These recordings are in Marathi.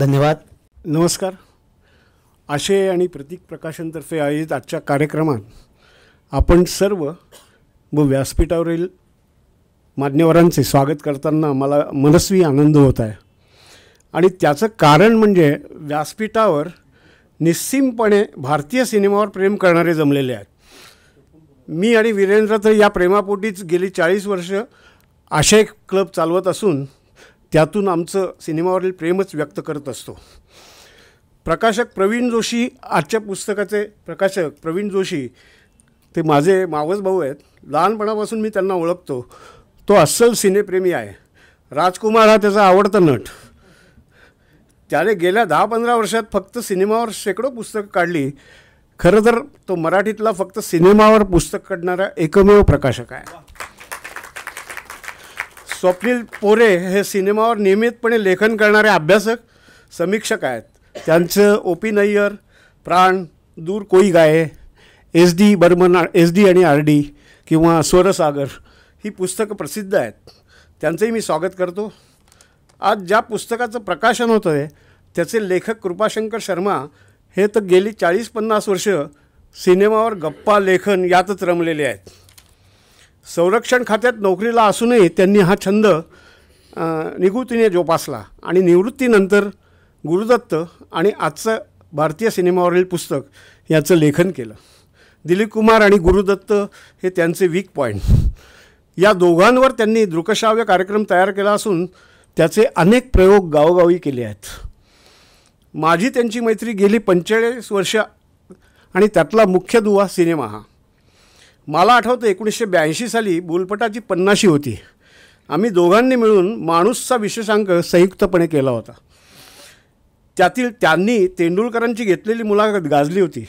धन्यवाद. नमस्कार. आशय आणि प्रतीक प्रकाशनतर्फे आयोजित आजच्या कार्यक्रमात आपण सर्व व व्यासपीठावरील मान्यवरांचे स्वागत करताना मला मनस्वी आनंद होत आहे. आणि त्याचं कारण म्हणजे व्यासपीठावर निस्सीमपणे भारतीय सिनेमावर प्रेम करणारे जमलेले आहेत. मी आणि वीरेंद्र तर या प्रेमापोटीच गेली 40 वर्ष आशय क्लब चालवत असून त्यातून आमचं सिनेमावरील प्रेमच व्यक्त करत असतो. प्रकाशक प्रवीण जोशी, आजच्या पुस्तकाचे प्रकाशक प्रवीण जोशी, ते माझे मावस भाऊ आहेत. लहानपणापासून मी त्यांना ओळखतो. तो अस्सल सिनेप्रेमी आहे. राजकुमार हा त्याचा आवडता नट. त्याने गेल्या 10-15 वर्षात फक्त सिनेमावर शेकडो पुस्तकं काढली. खरं तर तो मराठीतला फक्त सिनेमावर पुस्तक काढणारा एकमेव प्रकाशक आहे. स्वप्नील पोरे हे सिनेमावर नियमितपणे लेखन करणारे अभ्यासक, समीक्षक आहेत. त्यांचं ओ.पी. नय्यर, प्राण, दूर कोई गाये, एस.डी. बर्मन, एस.डी. आणि आर.डी. किंवा स्वरसागर ही पुस्तकं प्रसिद्ध आहेत. त्यांचंही मी स्वागत करतो. आज ज्या पुस्तकाचं प्रकाशन होतं आहे त्याचे लेखक कृपाशंकर शर्मा हे तर गेली 40-50 वर्ष सिनेमावर गप्पा लेखन यातच रमलेले आहेत. संरक्षण खात्यात नोकरीला असूनही त्यांनी हा छंद निगुतीने जोपासला आणि निवृत्तीनंतर गुरुदत्त आणि आजचं भारतीय सिनेमावरील पुस्तक याचं लेखन केलं. दिलीप कुमार आणि गुरुदत्त हे त्यांचे वीक पॉईंट. या दोघांवर त्यांनी दृकश्राव्य कार्यक्रम तयार केला असून त्याचे अनेक प्रयोग गावोगावी केले आहेत. माझी त्यांची मैत्री गेली 45 वर्ष आणि त्यातला मुख्य दुवा सिनेमा हा. मला आठवतं 1982 साली बोलपटाची 50शी होती. आम्ही दोघांनी मिळून माणूसचा विशेषांक संयुक्तपणे केला होता. त्यातील त्यांनी तेंडुलकरांची घेतलेली मुलाखत गाजली होती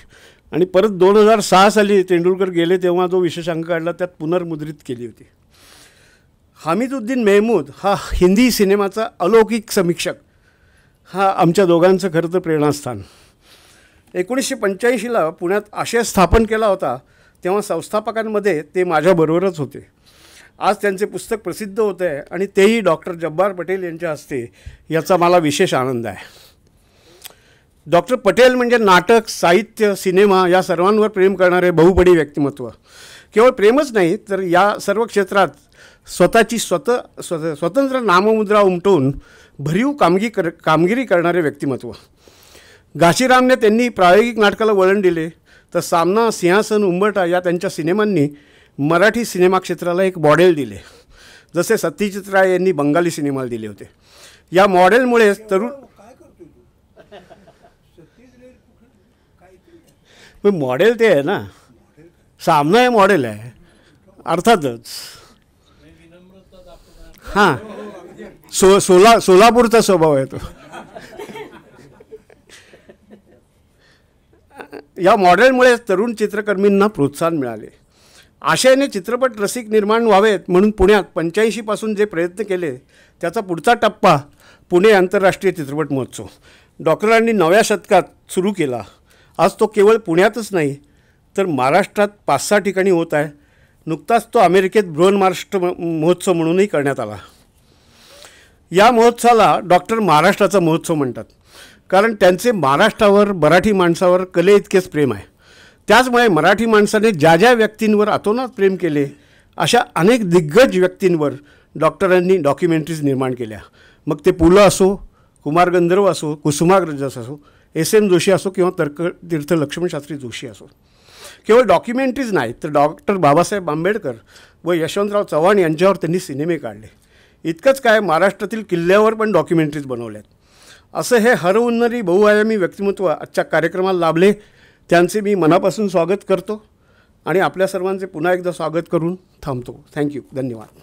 आणि परत 2006 साली तेंडुलकर गेले तेव्हा जो विशेषांक काढला त्यात पुनर्मुद्रित केली होती. हामिदुद्दीन मेहमूद हा हिंदी सिनेमाचा अलौकिक समीक्षक हा आमच्या दोघांचं खरं तर प्रेरणास्थान. 1985ला पुण्यात आशय स्थापन केला होता तेव्हा संस्थापकांमध्ये ते माझ्याबरोबरच होते. आज त्यांचे पुस्तक प्रसिद्ध होते आहे आणि तेही डॉक्टर जब्बार पटेल यांच्या हस्ते, याचा मला विशेष आनंद आहे. डॉक्टर पटेल म्हणजे नाटक, साहित्य, सिनेमा या सर्वांवर प्रेम करणारे बहुपडी व्यक्तिमत्व. केवळ प्रेमच नाही तर या सर्व क्षेत्रात स्वतःची स्वतंत्र नाममुद्रा उमटवून भरीव कामगिरी करणारे व्यक्तिमत्व. घाशीरामने त्यांनी प्रायोगिक नाटकाला वळण दिले तर सामना, सिंहासन, उंबरठा या त्यांच्या सिनेमांनी मराठी सिनेमा क्षेत्राला एक मॉडेल दिले, जसे सत्यजित राय यांनी बंगाली सिनेमाला दिले होते. या मॉडेलमुळे तरुण मॉडेल ते आहे ना, सामना हे मॉडेल आहे अर्थातच. हां, सोलापूरचा स्वभाव आहे तो. या मॉडेलमुळे तरुण चित्रकर्मींना प्रोत्साहन मिळाले. आशयाने चित्रपट रसिक निर्माण व्हावेत म्हणून पुण्यात 85 पासून जे प्रयत्न केले त्याचा पुढचा टप्पा पुणे आंतरराष्ट्रीय चित्रपट महोत्सव डॉक्टरांनी नव्या शतकात सुरू केला. आज तो केवळ पुण्यातच नाही तर महाराष्ट्रात 5-6 ठिकाणी होत आहे. नुकताच तो अमेरिकेत बृहन्महाराष्ट्र महोत्सव म्हणूनही करण्यात आला. या महोत्सवाला डॉक्टर महाराष्ट्राचा महोत्सव म्हणतात कारण त्यांचे महाराष्ट्रावर, मराठी माणसावर कले इतकेच प्रेम आहे. त्याचमुळे मराठी माणसाने ज्या ज्या व्यक्तींवर अतोनात प्रेम केले अशा अनेक दिग्गज व्यक्तींवर डॉक्टरांनी डॉक्युमेंटरीज निर्माण केल्या. मग ते पु ल असो, कुमार गंधर्व असो, कुसुमाग्रज असो, S.M. जोशी असो किंवा तर्कतीर्थ लक्ष्मणशास्त्री जोशी असो. केवळ डॉक्युमेंटरीज नाहीत तर डॉक्टर बाबासाहेब आंबेडकर व यशवंतराव चव्हाण यांच्यावर त्यांनी सिनेमे काढले. इतकंच काय, महाराष्ट्रातील किल्ल्यावर पण डॉक्युमेंटरीज बनवल्यात. असं हे हरहुन्नरी बहुआयामी व्यक्तिमत्व आजच्या कार्यक्रमाला लाभले. त्यांचे मी मनापासून स्वागत करतो आणि आपल्या सर्वांचे पुन्हा एकदा स्वागत करून थांबतो. थँक्यू. धन्यवाद.